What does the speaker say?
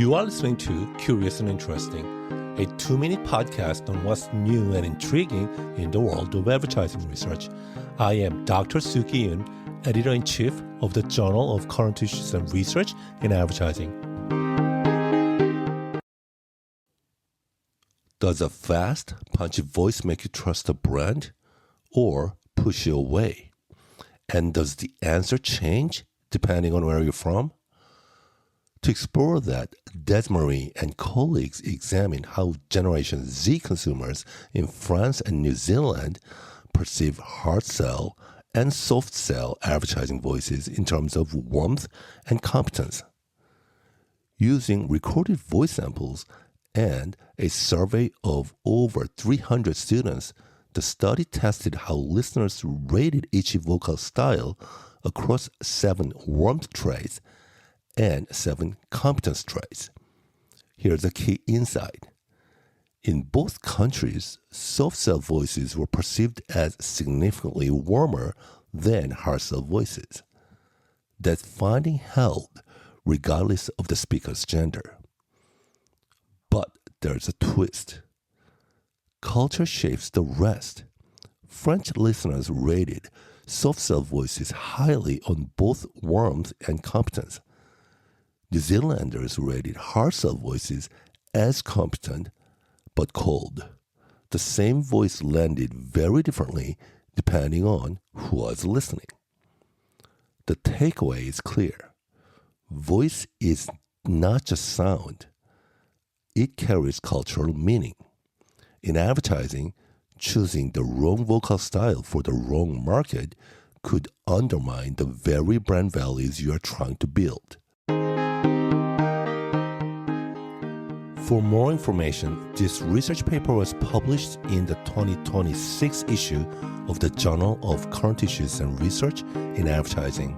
You are listening to Curious and Interesting, a 2-minute podcast on what's new and intriguing in the world of advertising research. I am Dr. Suki Yoon, Editor-in-Chief of the Journal of Current Issues and Research in Advertising. Does a fast, punchy voice make you trust a brand or push you away? And does the answer change depending on where you're from? To explore that, Desmarie and colleagues examine how Generation Z consumers in France and New Zealand perceive hard sell and soft sell advertising voices in terms of warmth and competence. Using recorded voice samples and a survey of over 300 students, the study tested how listeners rated each vocal style across 7 warmth traits and 7 competence traits. Here's a key insight. In both countries, soft sell voices were perceived as significantly warmer than hard sell voices. That finding held regardless of the speaker's gender. But there's a twist. Culture shapes the rest. French listeners rated soft sell voices highly on both warmth and competence. New Zealanders rated hard sell voices as competent but cold. The same voice landed very differently depending on who was listening. The takeaway is clear. Voice is not just sound. It carries cultural meaning. In advertising, choosing the wrong vocal style for the wrong market could undermine the very brand values you are trying to build. For more information, this research paper was published in the 2026 issue of the Journal of Current Issues and Research in Advertising.